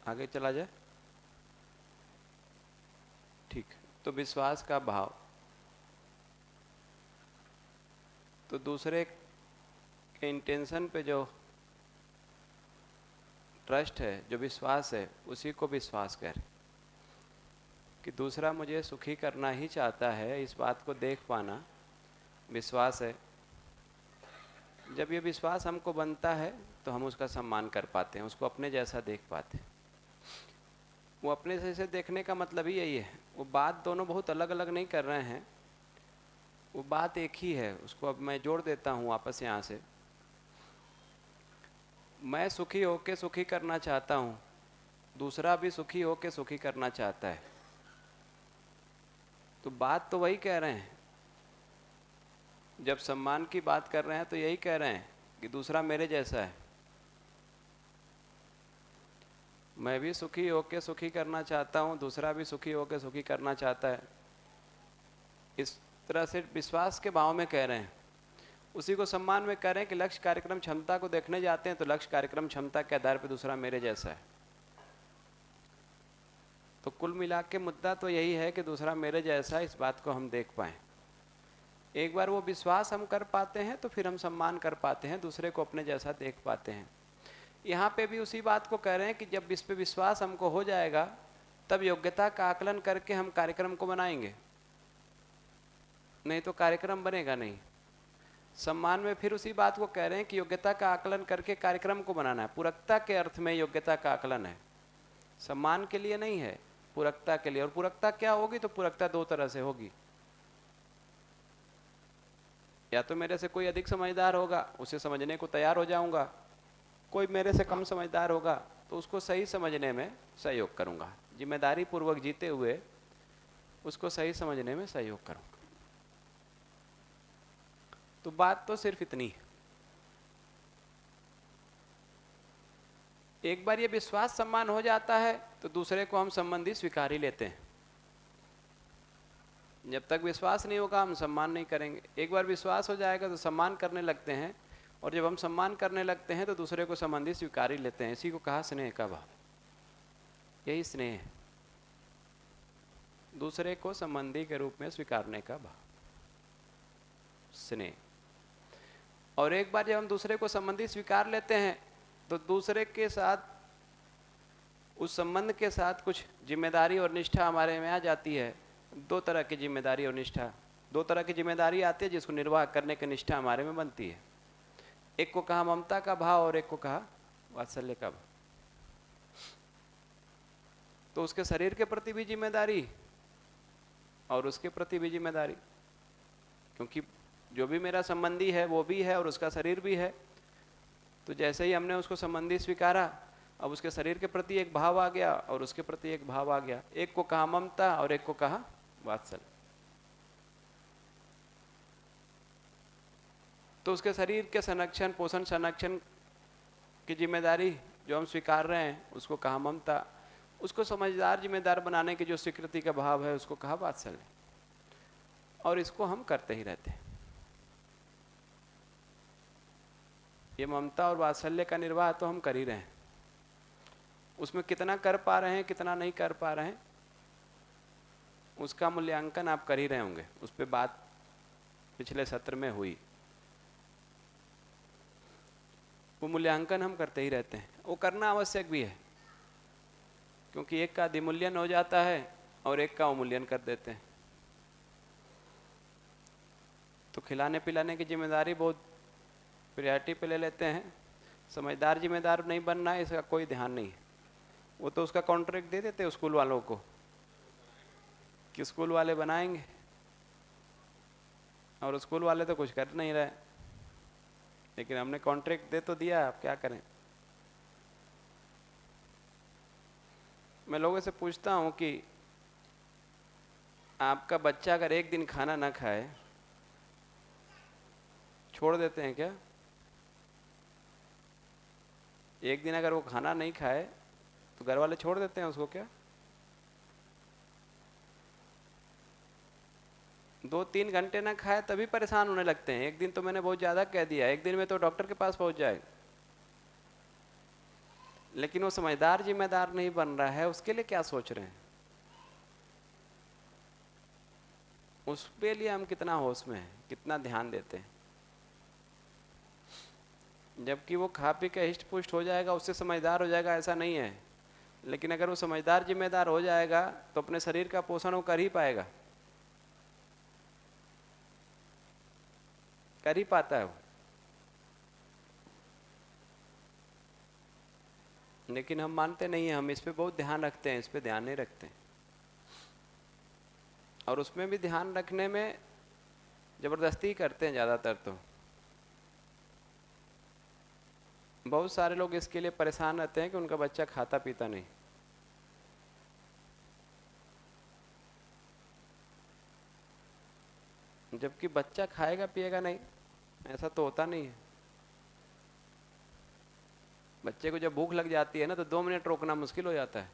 आगे चला जाए। ठीक है, तो विश्वास का भाव, तो दूसरे के इंटेंशन पे जो ट्रस्ट है, जो विश्वास है, उसी को विश्वास कह रहे कि दूसरा मुझे सुखी करना ही चाहता है, इस बात को देख पाना विश्वास है। जब ये विश्वास हमको बनता है तो हम उसका सम्मान कर पाते हैं, उसको अपने जैसा देख पाते हैं। वो अपने जैसे देखने का मतलब ही यही है। वो बात दोनों बहुत अलग अलग नहीं कर रहे हैं, वो बात एक ही है। उसको अब मैं जोड़ देता हूँ वापस यहाँ से। मैं सुखी होके सुखी करना चाहता हूँ, दूसरा भी सुखी होके सुखी करना चाहता है, तो बात तो वही कह रहे हैं। जब सम्मान की बात कर रहे हैं तो यही कह रहे हैं कि दूसरा मेरे जैसा है, मैं भी सुखी होके सुखी करना चाहता हूँ, दूसरा भी सुखी होके सुखी करना चाहता है। इस तरह से विश्वास के भाव में कह रहे हैं। उसी को सम्मान में कह रहे हैं कि लक्ष्य कार्यक्रम क्षमता को देखने जाते हैं तो लक्ष्य कार्यक्रम क्षमता के आधार पर दूसरा मेरे जैसा है। तो कुल मिला के मुद्दा तो यही है कि दूसरा मेरे जैसा है, इस बात को हम देख पाएं। एक बार वो विश्वास हम कर पाते हैं तो फिर हम सम्मान कर पाते हैं, दूसरे को अपने जैसा देख पाते हैं। यहाँ पे भी उसी बात को कह रहे हैं कि जब इस पे विश्वास हमको हो जाएगा तब योग्यता का आकलन करके हम कार्यक्रम को बनाएंगे, नहीं तो कार्यक्रम बनेगा नहीं। सम्मान में फिर उसी बात को कह रहे हैं कि योग्यता का आकलन करके कार्यक्रम को बनाना है। पूरकता के अर्थ में योग्यता का आकलन है, सम्मान के लिए नहीं है, पूरकता के लिए। और पूरकता क्या होगी? तो पूरकता दो तरह से होगी। या तो मेरे से कोई अधिक समझदार होगा, उसे समझने को तैयार हो जाऊंगा। कोई मेरे से कम समझदार होगा तो उसको सही समझने में सहयोग करूंगा, जिम्मेदारी पूर्वक जीते हुए उसको सही समझने में सहयोग करूंगा। तो बात तो सिर्फ इतनी है। एक बार ये विश्वास सम्मान हो जाता है तो दूसरे को हम संबंधी स्वीकार ही लेते हैं। जब तक विश्वास नहीं होगा हम सम्मान नहीं करेंगे। एक बार विश्वास हो जाएगा तो सम्मान करने लगते हैं, और जब हम सम्मान करने लगते हैं तो दूसरे को संबंधी स्वीकार ही लेते हैं। इसी को कहा स्नेह का भाव। यही स्नेह है, दूसरे को संबंधी के रूप में स्वीकारने का भाव, स्नेह। और एक बार जब हम दूसरे को संबंधी स्वीकार लेते हैं तो दूसरे के साथ, उस संबंध के साथ कुछ जिम्मेदारी और निष्ठा हमारे में आ जाती है। दो तरह की जिम्मेदारी और निष्ठा, दो तरह की जिम्मेदारी आती है जिसको निर्वाह करने की निष्ठा हमारे में बनती है। एक को कहा ममता का भाव और एक को कहा वात्सल्य का भाव। तो उसके शरीर के प्रति भी जिम्मेदारी और उसके प्रति भी जिम्मेदारी, क्योंकि जो भी मेरा संबंधी है वो भी है और उसका शरीर भी है। तो जैसे ही हमने उसको संबंधी स्वीकारा, अब उसके शरीर के प्रति एक भाव आ गया और उसके प्रति एक भाव आ गया। एक को कहा ममता और एक को कहा वात्सल्य। तो उसके शरीर के संरक्षण, पोषण, संरक्षण की जिम्मेदारी जो हम स्वीकार रहे हैं उसको कहा ममता। उसको समझदार, जिम्मेदार बनाने की जो स्वीकृति का भाव है उसको कहा वात्सल्य। और इसको हम करते ही रहते हैं। ये ममता और वात्सल्य का निर्वाह तो हम कर ही रहे हैं। उसमें कितना कर पा रहे हैं, कितना नहीं कर पा रहे हैं, उसका मूल्यांकन आप कर ही रहे होंगे। उस पर बात पिछले सत्र में हुई। वो मूल्यांकन हम करते ही रहते हैं। वो करना आवश्यक भी है, क्योंकि एक का अधिमूल्यन हो जाता है और एक का अवमूल्यन कर देते हैं। तो खिलाने पिलाने की जिम्मेदारी बहुत प्रायोरिटी पे ले लेते हैं। समझदार जिम्मेदार नहीं बनना है, इसका कोई ध्यान नहीं है। वो तो उसका कॉन्ट्रैक्ट दे देते हैं स्कूल वालों को कि स्कूल वाले बनाएंगे, और स्कूल वाले तो कुछ कर नहीं रहे। लेकिन हमने कॉन्ट्रैक्ट दे तो दिया, आप क्या करें। मैं लोगों से पूछता हूं कि आपका बच्चा अगर एक दिन खाना ना खाए, छोड़ देते हैं क्या? एक दिन अगर वो खाना नहीं खाए तो घर वाले छोड़ देते हैं उसको क्या? 2-3 घंटे ना खाए तभी परेशान होने लगते हैं। एक दिन तो मैंने बहुत ज्यादा कह दिया, एक दिन में तो डॉक्टर के पास पहुंच जाए। लेकिन वो समझदार जिम्मेदार नहीं बन रहा है, उसके लिए क्या सोच रहे हैं, उसके लिए हम कितना होश में हैं, कितना ध्यान देते हैं। जबकि वो खा पी के हिष्ट पुष्ट हो जाएगा, उससे समझदार हो जाएगा, ऐसा नहीं है। लेकिन अगर वो समझदार जिम्मेदार हो जाएगा तो अपने शरीर का पोषण वो कर ही पाएगा, कर ही पाता है वो। लेकिन हम मानते नहीं हैं, हम इस पे बहुत ध्यान रखते हैं, इस पे ध्यान नहीं रखते हैं। और उसमें भी ध्यान रखने में जबरदस्ती करते हैं ज़्यादातर। तो बहुत सारे लोग इसके लिए परेशान रहते हैं कि उनका बच्चा खाता पीता नहीं। जबकि बच्चा खाएगा पिएगा नहीं, ऐसा तो होता नहीं है। बच्चे को जब भूख लग जाती है ना, तो 2 मिनट रोकना मुश्किल हो जाता है।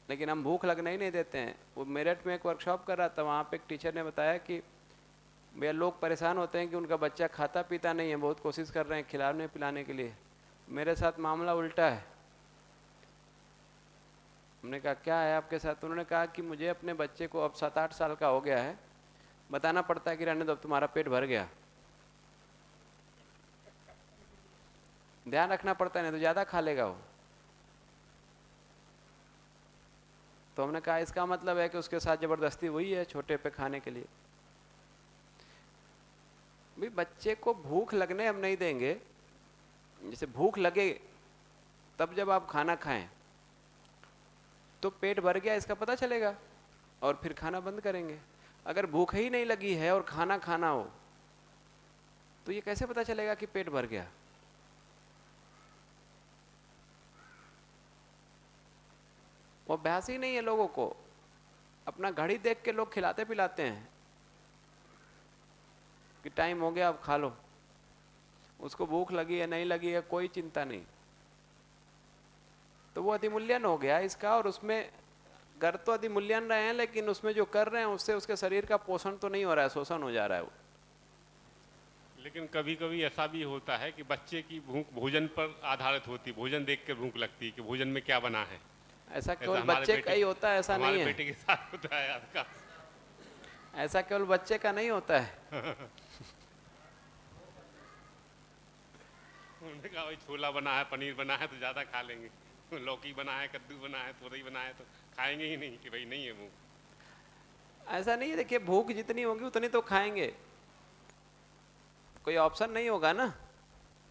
लेकिन हम भूख लगने ही नहीं देते हैं। वो मेरठ में एक वर्कशॉप कर रहा था, वहाँ पे एक टीचर ने बताया कि भैया लोग परेशान होते हैं कि उनका बच्चा खाता पीता नहीं है, बहुत कोशिश कर रहे हैं खिलाने पिलाने के लिए। मेरे साथ मामला उल्टा है। हमने कहा क्या है आपके साथ? उन्होंने कहा कि मुझे अपने बच्चे को, अब 7-8 साल का हो गया है, बताना पड़ता है कि रहने दो, अब तुम्हारा पेट भर गया। ध्यान रखना पड़ता है, नहीं तो ज़्यादा खा लेगा वो। तो हमने कहा इसका मतलब है कि उसके साथ ज़बरदस्ती हुई है छोटे पे खाने के लिए। भाई बच्चे को भूख लगने हम नहीं देंगे। जैसे भूख लगे तब जब आप खाना खाएं तो पेट भर गया इसका पता चलेगा, और फिर खाना बंद करेंगे। अगर भूख ही नहीं लगी है और खाना खाना हो तो ये कैसे पता चलेगा कि पेट भर गया? वो अभ्यास ही नहीं है लोगों को। अपना घड़ी देख के लोग खिलाते पिलाते हैं कि टाइम हो गया अब खा लो। उसको भूख लगी है नहीं लगी है कोई चिंता नहीं। तो वो अधिमूल्यन हो गया इसका। और उसमें कर तो अधिमूल्यन रहे हैं, लेकिन उसमें जो कर रहे हैं उससे उसके शरीर का पोषण तो नहीं हो रहा है, शोषण हो जा रहा है वो। लेकिन कभी कभी ऐसा भी होता है कि बच्चे की भूख भोजन पर आधारित होती है, भोजन देख के भूख लगती है कि भोजन में क्या बना है। ऐसा केवल हमारे बच्चे का बेटे ही होता है, ऐसा नहीं हमारे है। बेटे के साथ होता है आपका। ऐसा केवल बच्चे का नहीं होता है। उन्होंने कहा भाई छोला बना है, पनीर बना है तो ज़्यादा खा लेंगे, लौकी बना है, कद्दू बना है, तोरई बना है तो खाएंगे ही नहीं कि भाई नहीं है भूख। ऐसा नहीं है, देखिए भूख जितनी होगी उतनी तो खाएंगे, कोई ऑप्शन नहीं होगा ना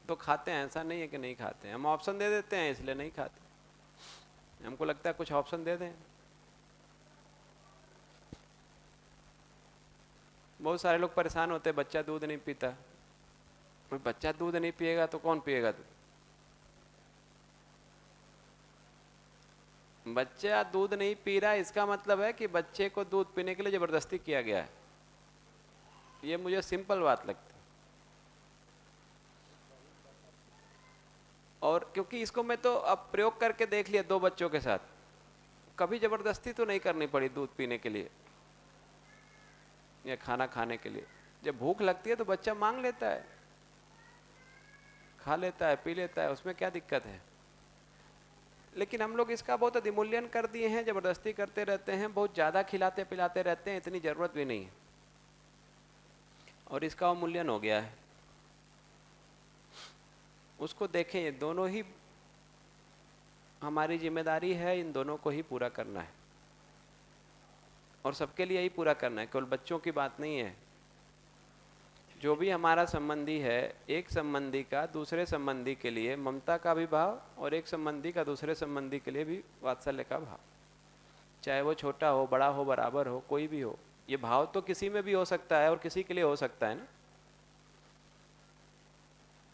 तो खाते हैं। ऐसा नहीं है कि नहीं खाते हैं, हम ऑप्शन दे देते हैं इसलिए नहीं खाते। हमको लगता है कुछ ऑप्शन दे दें। बहुत सारे लोग परेशान होते हैं बच्चा दूध नहीं पीता। बच्चा दूध नहीं पिएगा तो कौन पिएगा दूध? बच्चा दूध नहीं पी रहा इसका मतलब है कि बच्चे को दूध पीने के लिए जबरदस्ती किया गया है। ये मुझे सिंपल बात लगती है। और क्योंकि इसको मैं तो अब प्रयोग करके देख लिया 2 बच्चों के साथ, कभी जबरदस्ती तो नहीं करनी पड़ी दूध पीने के लिए या खाना खाने के लिए। जब भूख लगती है तो बच्चा मांग लेता है, खा लेता है, पी लेता है, उसमें क्या दिक्कत है? लेकिन हम लोग इसका बहुत अधिमूल्यन कर दिए हैं, जबरदस्ती करते रहते हैं, बहुत ज़्यादा खिलाते पिलाते रहते हैं, इतनी ज़रूरत भी नहीं है, और इसका अवमूल्यन हो गया है। उसको देखें, ये दोनों ही हमारी जिम्मेदारी है, इन दोनों को ही पूरा करना है, और सबके लिए ही पूरा करना है, केवल बच्चों की बात नहीं है। जो भी हमारा संबंधी है, एक संबंधी का दूसरे संबंधी के लिए ममता का भी भाव, और एक संबंधी का दूसरे संबंधी के लिए भी वात्सल्य का भाव, चाहे वो छोटा हो बड़ा हो बराबर हो कोई भी हो। ये भाव तो किसी में भी हो सकता है और किसी के लिए हो सकता है ना।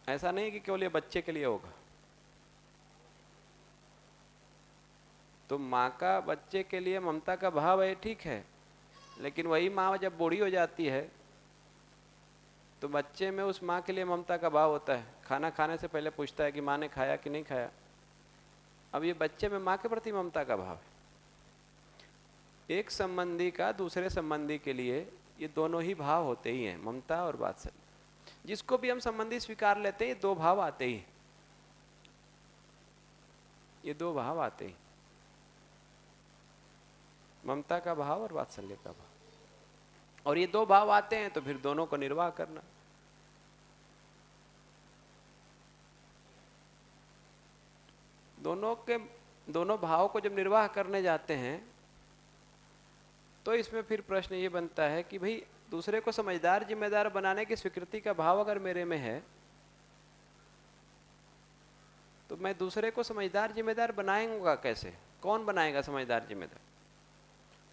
ऐसा नहीं कि केवल ये बच्चे के लिए होगा। तो माँ का बच्चे के लिए ममता का भाव है, ठीक है, लेकिन वही माँ जब बूढ़ी हो जाती है तो बच्चे में उस माँ के लिए ममता का भाव होता है। खाना खाने से पहले पूछता है कि माँ ने खाया कि नहीं खाया। अब ये बच्चे में माँ के प्रति ममता का भाव है। एक संबंधी का दूसरे संबंधी के लिए ये दोनों ही भाव होते ही हैं, ममता और वात्सल्य। जिसको भी हम संबंधी स्वीकार लेते हैं ये 2 भाव आते ही। ये दो भाव आते हैं, ममता का भाव और वात्सल्य का भाव। और ये दो भाव आते हैं तो फिर दोनों को निर्वाह करना। दोनों भाव को जब निर्वाह करने जाते हैं तो इसमें फिर प्रश्न ये बनता है कि भाई दूसरे को समझदार जिम्मेदार बनाने की स्वीकृति का भाव अगर मेरे में है तो मैं दूसरे को समझदार जिम्मेदार बनाएंगा कैसे? कौन बनाएगा समझदार जिम्मेदार?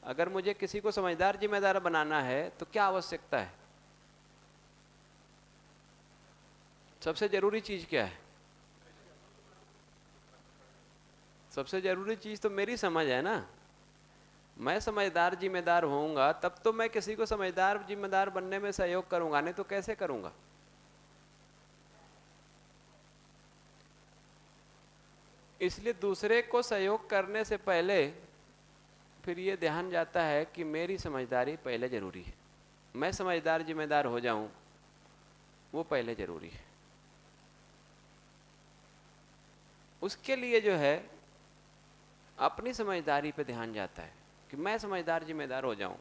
अगर मुझे किसी को समझदार जिम्मेदार बनाना है तो क्या आवश्यकता है? सबसे जरूरी चीज क्या है? सबसे जरूरी चीज तो मेरी समझ है ना। मैं समझदार जिम्मेदार होऊंगा तब तो मैं किसी को समझदार जिम्मेदार बनने में सहयोग करूंगा, नहीं तो कैसे करूंगा? इसलिए दूसरे को सहयोग करने से पहले फिर ये ध्यान जाता है कि मेरी समझदारी पहले जरूरी है। मैं समझदार जिम्मेदार हो जाऊं वो पहले जरूरी है। उसके लिए जो है अपनी समझदारी पे ध्यान जाता है कि मैं समझदार जिम्मेदार हो जाऊं।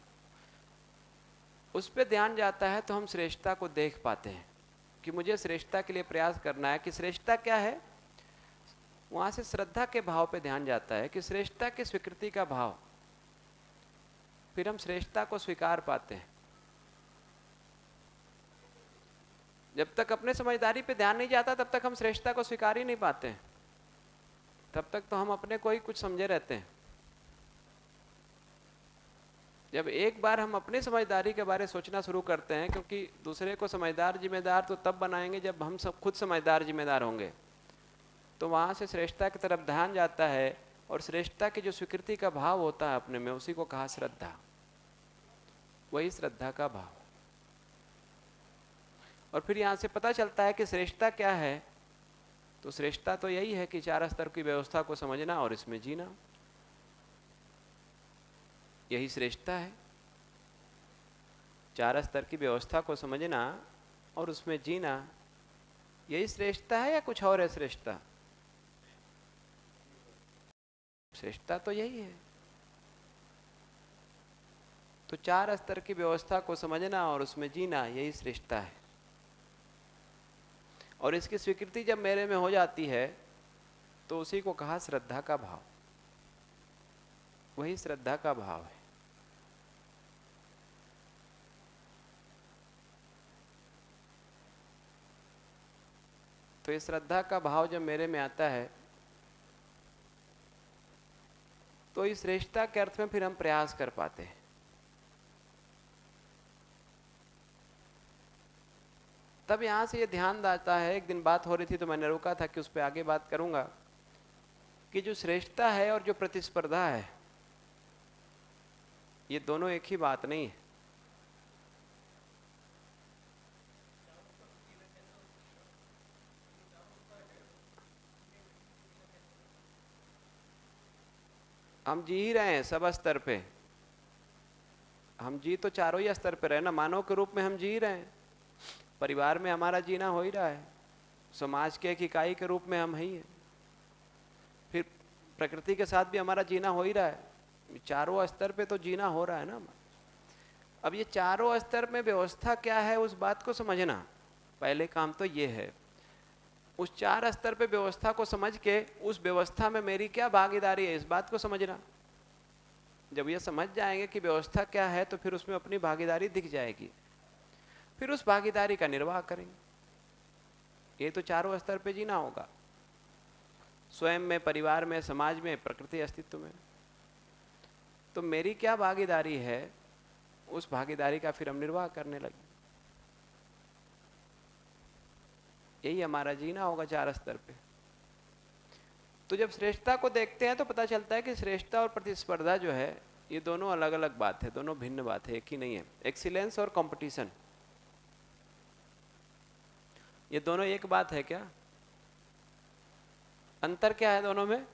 उस पे ध्यान जाता है तो हम श्रेष्ठता को देख पाते हैं कि मुझे श्रेष्ठता के लिए प्रयास करना है। कि श्रेष्ठता क्या है? वहां से श्रद्धा के भाव पे ध्यान जाता है कि श्रेष्ठता की स्वीकृति का भाव। फिर हम श्रेष्ठता को स्वीकार पाते हैं। जब तक अपने समझदारी पे ध्यान नहीं जाता तब तक हम श्रेष्ठता को स्वीकार ही नहीं पाते हैं। तब तक तो हम अपने को ही कुछ समझे रहते हैं। जब एक बार हम अपनी समझदारी के बारे में सोचना शुरू करते हैं, क्योंकि दूसरे को समझदार जिम्मेदार तो तब बनाएंगे जब हम सब खुद समझदार जिम्मेदार होंगे, तो वहां से श्रेष्ठता की तरफ ध्यान जाता है। और श्रेष्ठता की जो स्वीकृति का भाव होता है अपने में, उसी को कहा श्रद्धा। वही श्रद्धा का भाव। और फिर यहां से पता चलता है कि श्रेष्ठता क्या है। तो श्रेष्ठता तो यही है कि चार स्तर की व्यवस्था को समझना और इसमें जीना। यही श्रेष्ठता है, चार स्तर की व्यवस्था को समझना और उसमें जीना। यही श्रेष्ठता है या कुछ और है श्रेष्ठता? श्रेष्ठता तो यही है। तो चार स्तर की व्यवस्था को समझना और उसमें जीना, यही श्रेष्ठता है। और इसकी स्वीकृति जब मेरे में हो जाती है तो उसी को कहा श्रद्धा का भाव। वही श्रद्धा का भाव है। तो ये श्रद्धा का भाव जब मेरे में आता है तो इस श्रेष्ठता के अर्थ में फिर हम प्रयास कर पाते हैं। तब यहां से ये ध्यान आता है, एक दिन बात हो रही थी तो मैंने रोका था कि उस पर आगे बात करूंगा, कि जो श्रेष्ठता है और जो प्रतिस्पर्धा है, ये दोनों एक ही बात नहीं है। हम जी ही रहे हैं सब स्तर पे। हम जी तो चारों ही स्तर पे रहे ना। मानव के रूप में हम जी ही रहे हैं। परिवार में हमारा जीना हो ही रहा है। समाज के एक इकाई के रूप में हम ही हैं। फिर प्रकृति के साथ भी हमारा जीना हो ही रहा है। चारों स्तर पे तो जीना हो रहा है ना। अब ये चारों स्तर में व्यवस्था क्या है उस बात को समझना पहले काम तो ये है। उस चार स्तर पे व्यवस्था को समझ के उस व्यवस्था में मेरी क्या भागीदारी है इस बात को समझना। जब ये समझ जाएंगे कि व्यवस्था क्या है तो फिर उसमें अपनी भागीदारी दिख जाएगी। फिर उस भागीदारी का निर्वाह करेंगे। ये तो चारों स्तर पे जीना होगा, स्वयं में, परिवार में, समाज में, प्रकृति अस्तित्व में। तो मेरी क्या भागीदारी है उस भागीदारी का फिर हम निर्वाह करने लगे। यही हमारा जीना होगा चार स्तर पे। तो जब श्रेष्ठता को देखते हैं तो पता चलता है कि श्रेष्ठता और प्रतिस्पर्धा जो है ये दोनों अलग अलग बात है, दोनों भिन्न बात है, एक ही नहीं है। एक्सीलेंस और कंपटीशन ये दोनों एक बात है क्या? अंतर क्या है दोनों में?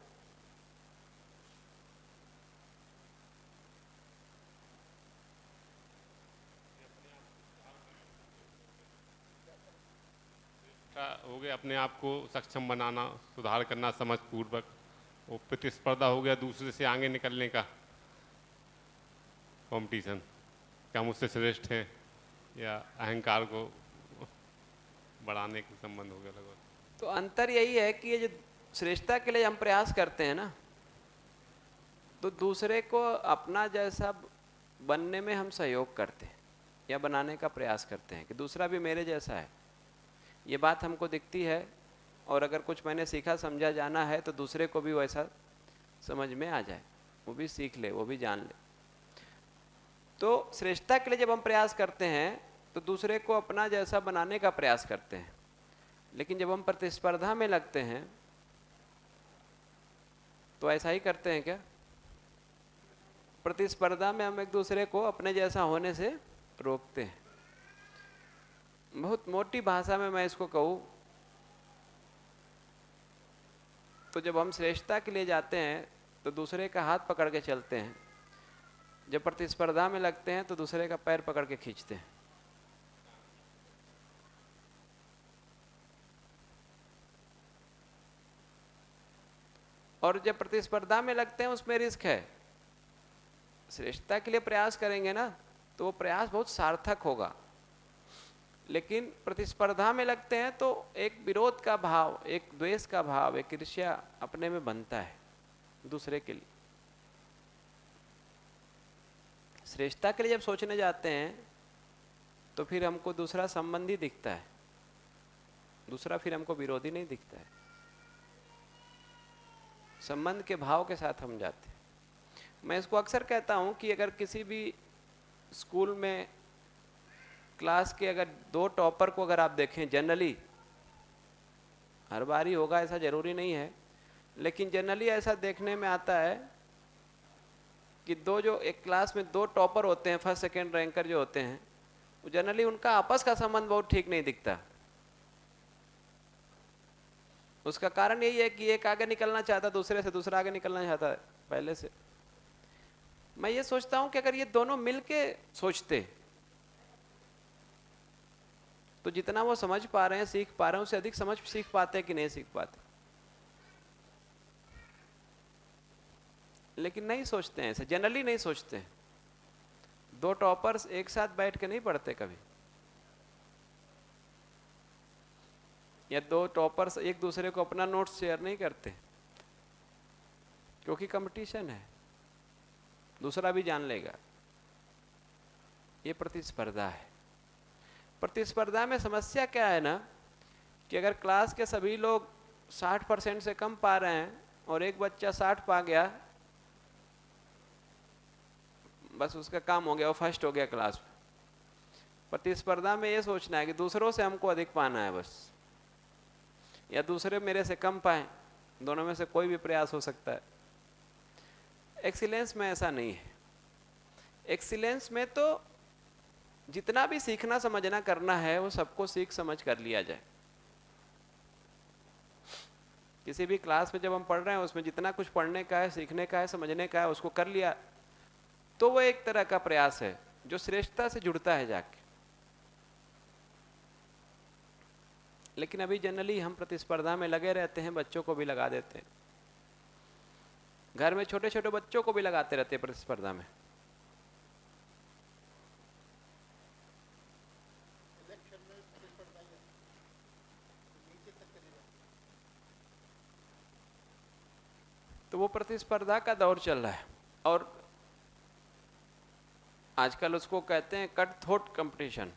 हो गया अपने आप को सक्षम बनाना, सुधार करना समझ पूर्वक, वो प्रतिस्पर्धा हो गया दूसरे से आगे निकलने का कंपटीशन, क्या मुझसे श्रेष्ठ है, या अहंकार को बढ़ाने के संबंध हो गया लगभग। तो अंतर यही है कि ये जो श्रेष्ठता के लिए हम प्रयास करते हैं ना, तो दूसरे को अपना जैसा बनने में हम सहयोग करते हैं या बनाने का प्रयास करते हैं कि दूसरा भी मेरे जैसा है। ये बात हमको दिखती है, और अगर कुछ मैंने सीखा समझा जाना है तो दूसरे को भी वैसा समझ में आ जाए, वो भी सीख ले, वो भी जान ले। तो श्रेष्ठता के लिए जब हम प्रयास करते हैं तो दूसरे को अपना जैसा बनाने का प्रयास करते हैं। लेकिन जब हम प्रतिस्पर्धा में लगते हैं तो ऐसा ही करते हैं क्या? प्रतिस्पर्धा में हम एक दूसरे को अपने जैसा होने से रोकते हैं। बहुत मोटी भाषा में मैं इसको कहूँ तो जब हम श्रेष्ठता के लिए जाते हैं तो दूसरे का हाथ पकड़ के चलते हैं, जब प्रतिस्पर्धा में लगते हैं तो दूसरे का पैर पकड़ के खींचते हैं। और जब प्रतिस्पर्धा में लगते हैं उसमें रिस्क है। श्रेष्ठता के लिए प्रयास करेंगे ना तो वो प्रयास बहुत सार्थक होगा, लेकिन प्रतिस्पर्धा में लगते हैं तो एक विरोध का भाव, एक द्वेष का भाव, एक ईर्ष्या अपने में बनता है दूसरे के लिए। श्रेष्ठता के लिए जब सोचने जाते हैं तो फिर हमको दूसरा संबंधी दिखता है, दूसरा फिर हमको विरोधी नहीं दिखता है। संबंध के भाव के साथ हम जाते हैं। मैं इसको अक्सर कहता हूं कि अगर किसी भी स्कूल में क्लास के अगर 2 टॉपर को अगर आप देखें, जनरली हर बार ही होगा ऐसा जरूरी नहीं है, लेकिन जनरली ऐसा देखने में आता है कि एक क्लास में 2 टॉपर होते हैं, फर्स्ट सेकंड रैंकर जो होते हैं, वो जनरली उनका आपस का संबंध बहुत ठीक नहीं दिखता। उसका कारण यही है कि एक आगे निकलना चाहता दूसरे से, दूसरा आगे निकलना चाहता है पहले से। मैं ये सोचता हूं कि अगर ये दोनों मिलके सोचते तो जितना वो समझ पा रहे हैं, सीख पा रहे हैं, उससे अधिक सीख पाते कि नहीं सीख पाते। लेकिन नहीं सोचते हैं ऐसे, जनरली नहीं सोचते हैं। 2 टॉपर्स एक साथ बैठ के नहीं पढ़ते कभी, या 2 टॉपर्स एक दूसरे को अपना नोट्स शेयर नहीं करते, क्योंकि कंपटीशन है, दूसरा भी जान लेगा। ये प्रतिस्पर्धा है। प्रतिस्पर्धा में समस्या क्या है ना, कि अगर क्लास के सभी लोग 60% से कम पा रहे हैं और एक बच्चा 60 पा गया, बस उसका काम हो गया, वो फर्स्ट हो गया क्लास में। प्रतिस्पर्धा में ये सोचना है कि दूसरों से हमको अधिक पाना है बस, या दूसरे मेरे से कम पाए, दोनों में से कोई भी प्रयास हो सकता है। एक्सीलेंस में ऐसा नहीं है। एक्सीलेंस में तो जितना भी सीखना समझना करना है वो सबको सीख समझ कर लिया जाए। किसी भी क्लास में जब हम पढ़ रहे हैं उसमें जितना कुछ पढ़ने का है, सीखने का है, समझने का है, उसको कर लिया तो वो एक तरह का प्रयास है जो श्रेष्ठता से जुड़ता है जाके। लेकिन अभी जनरली हम प्रतिस्पर्धा में लगे रहते हैं, बच्चों को भी लगा देते हैं, घर में छोटे छोटे बच्चों को भी लगाते रहते हैं प्रतिस्पर्धा में। तो वो प्रतिस्पर्धा का दौर चल रहा है, और आजकल उसको कहते हैं कट थ्रोट कंपटीशन,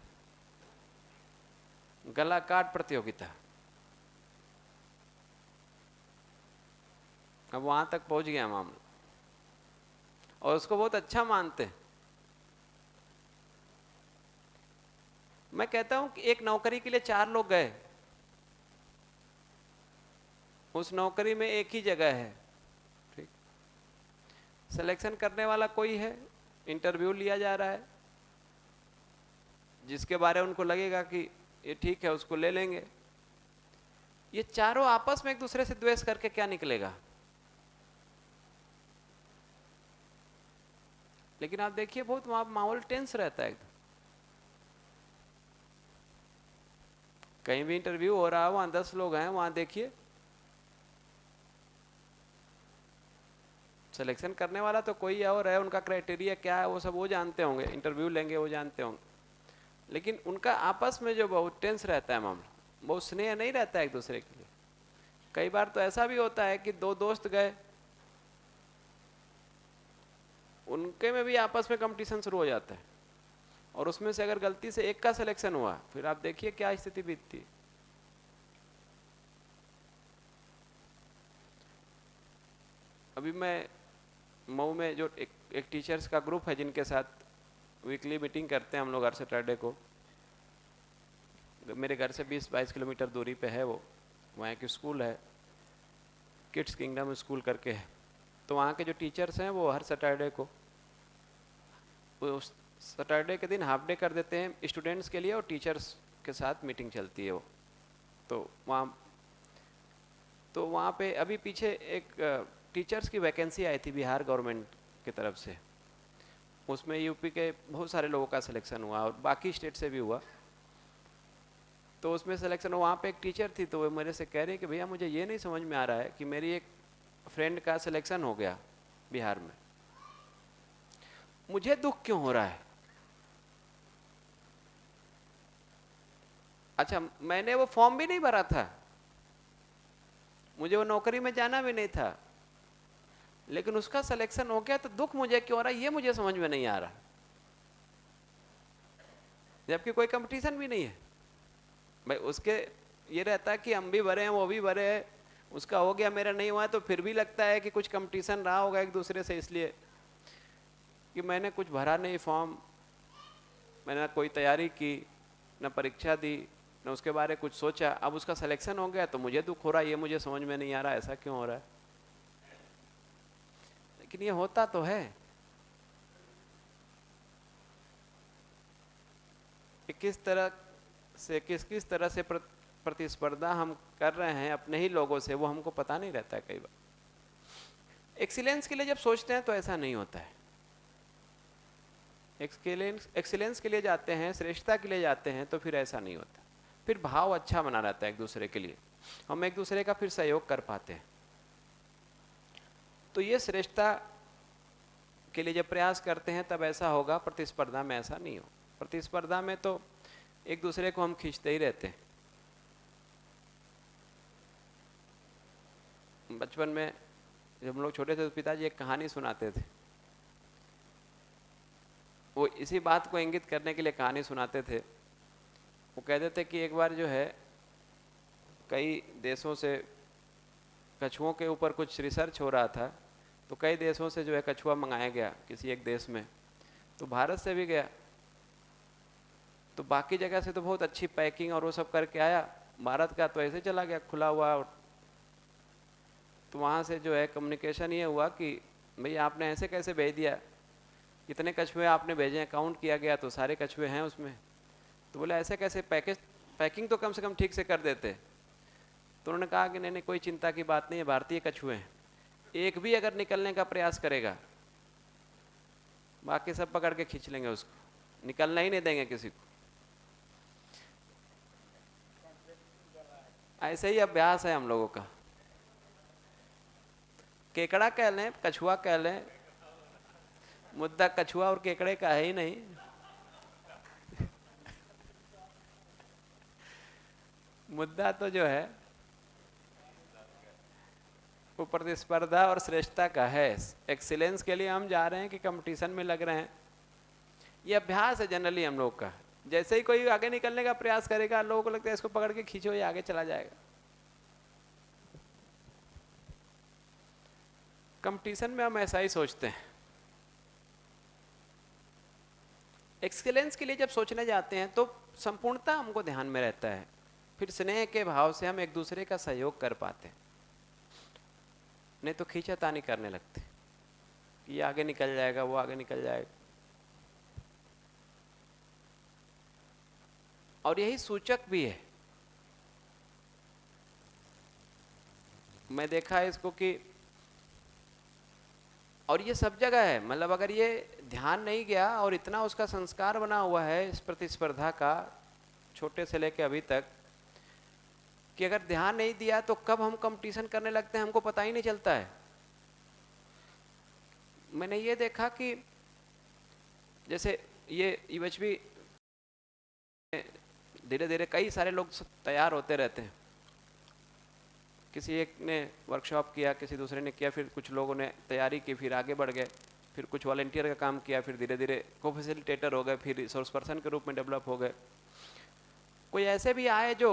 गला काट प्रतियोगिता। अब वहां तक पहुंच गया मामला, और उसको बहुत अच्छा मानते हैं। मैं कहता हूं कि एक नौकरी के लिए 4 लोग गए, उस नौकरी में एक ही जगह है, ठीक, सिलेक्शन करने वाला कोई है, इंटरव्यू लिया जा रहा है, जिसके बारे में उनको लगेगा कि ये ठीक है उसको ले लेंगे। ये चारों आपस में एक दूसरे से द्वेष करके क्या निकलेगा? लेकिन आप देखिए बहुत वहां माहौल टेंस रहता है एकदम। कहीं भी इंटरव्यू हो रहा है, वहां 10 लोग हैं, वहां देखिए सिलेक्शन करने वाला तो कोई और है, उनका क्राइटेरिया क्या है वो सब वो जानते होंगे, इंटरव्यू लेंगे वो जानते होंगे। लेकिन उनका आपस में जो बहुत टेंस रहता है मामला, बहुत स्नेह नहीं रहता है एक दूसरे के लिए। कई बार तो ऐसा भी होता है कि दो दोस्त गए, उनके में भी आपस में कंपटीशन शुरू हो जाता है, और उसमें से अगर गलती से एक का सिलेक्शन हुआ, फिर आप देखिए क्या स्थिति बीतती है। अभी मैं मऊ में जो एक टीचर्स का ग्रुप है जिनके साथ वीकली मीटिंग करते हैं हम लोग हर सैटरडे को, मेरे घर से 20-22 किलोमीटर दूरी पे है वो, वहाँ एक स्कूल है, किड्स किंगडम स्कूल करके है। तो वहाँ के जो टीचर्स हैं वो हर सैटरडे को, उस सैटरडे के दिन हाफ डे कर देते हैं स्टूडेंट्स के लिए, और टीचर्स के साथ मीटिंग चलती है वो। तो वहाँ पे अभी पीछे एक टीचर्स की वैकेंसी आई थी बिहार गवर्नमेंट की तरफ से, उसमें यूपी के बहुत सारे लोगों का सिलेक्शन हुआ और बाकी स्टेट से भी हुआ। तो उसमें सिलेक्शन हुआ, वहाँ पे एक टीचर थी, तो वो मेरे से कह रही कि भैया मुझे ये नहीं समझ में आ रहा है कि मेरी एक फ्रेंड का सिलेक्शन हो गया बिहार में, मुझे दुख क्यों हो रहा है। अच्छा, मैंने वो फॉर्म भी नहीं भरा था, मुझे वो नौकरी में जाना भी नहीं था, लेकिन उसका सिलेक्शन हो गया तो दुख मुझे क्यों हो रहा है, ये मुझे समझ में नहीं आ रहा, जबकि कोई कंपटीशन भी नहीं है भाई। उसके ये रहता है कि हम भी भरे हैं वो भी भरे हैं, उसका हो गया मेरा नहीं हुआ, तो फिर भी लगता है कि कुछ कंपटीशन रहा होगा एक दूसरे से, इसलिए कि मैंने कुछ भरा नहीं फॉर्म, मैंने ना कोई तैयारी की, ना परीक्षा दी, ना उसके बारे कुछ सोचा, अब उसका सिलेक्शन हो गया तो मुझे दुख हो रहा है, ये मुझे समझ में नहीं आ रहा ऐसा क्यों हो रहा है। लेकिन ये होता तो है कि किस किस तरह से प्रतिस्पर्धा हम कर रहे हैं अपने ही लोगों से, वो हमको पता नहीं रहता है कई बार। एक्सीलेंस के लिए जब सोचते हैं तो ऐसा नहीं होता है, एक्सीलेंस के लिए जाते हैं, श्रेष्ठता के लिए जाते हैं, तो फिर ऐसा नहीं होता, फिर भाव अच्छा बना रहता है एक दूसरे के लिए, हम एक दूसरे का फिर सहयोग कर पाते हैं। तो ये श्रेष्ठता के लिए जब प्रयास करते हैं तब ऐसा होगा, प्रतिस्पर्धा में ऐसा नहीं हो। प्रतिस्पर्धा में तो एक दूसरे को हम खींचते ही रहते हैं। बचपन में जब हम लोग छोटे थे तो पिताजी एक कहानी सुनाते थे, वो इसी बात को इंगित करने के लिए कहानी सुनाते थे। वो कहते थे कि एक बार जो है कई देशों से कछुओं के ऊपर कुछ रिसर्च हो रहा था, तो कई देशों से जो है कछुआ मंगाया गया किसी एक देश में, तो भारत से भी गया, तो बाकी जगह से तो बहुत अच्छी पैकिंग और वो सब करके आया, भारत का तो ऐसे चला गया खुला हुआ। तो वहाँ से जो है कम्युनिकेशन ये हुआ कि भैया आपने ऐसे कैसे भेज दिया, कितने कछुए आपने भेजे हैं, काउंट किया गया तो सारे कछुए हैं उसमें। तो बोले ऐसे कैसे, पैकिंग तो कम से कम ठीक से कर देते। तो उन्होंने कहा कि नहीं नहीं कोई चिंता की बात नहीं है, भारतीय कछुए हैं, एक भी अगर निकलने का प्रयास करेगा बाकी सब पकड़ के खींच लेंगे उसको, निकलना ही नहीं देंगे किसी को। ऐसे ही अभ्यास है हम लोगों का, केकड़ा कह लें कछुआ कह लें, मुद्दा कछुआ और केकड़े का है ही नहीं। मुद्दा तो जो है वो प्रतिस्पर्धा और श्रेष्ठता का है। एक्सीलेंस के लिए हम जा रहे हैं कि कंपटीशन में लग रहे हैं, ये अभ्यास है जनरली हम लोग का। जैसे ही कोई आगे निकलने का प्रयास करेगा लोगों को लगता है इसको पकड़ के खींचो ये आगे चला जाएगा। कंपटीशन में हम ऐसा ही सोचते हैं। एक्सीलेंस के लिए जब सोचने जाते हैं तो संपूर्णता हमको ध्यान में रहता है, फिर स्नेह के भाव से हम एक दूसरे का सहयोग कर पाते हैं, नहीं तो खींचातानी करने लगते कि ये आगे निकल जाएगा वो आगे निकल जाएगा। और यही सूचक भी है, मैं देखा है इसको कि, और ये सब जगह है, मतलब अगर ये ध्यान नहीं गया और इतना उसका संस्कार बना हुआ है इस प्रतिस्पर्धा का छोटे से लेके अभी तक, कि अगर ध्यान नहीं दिया तो कब हम कंपटीशन करने लगते हैं हमको पता ही नहीं चलता है। मैंने ये देखा कि जैसे ये यूएचबी धीरे धीरे कई सारे लोग तैयार होते रहते हैं। किसी एक ने वर्कशॉप किया, किसी दूसरे ने किया, फिर कुछ लोगों ने तैयारी की, फिर आगे बढ़ गए, फिर कुछ वॉलंटियर का काम किया, फिर धीरे धीरे को फैसिलिटेटर हो गए, फिर रिसोर्स पर्सन के रूप में डेवलप हो गए। कोई ऐसे भी आए जो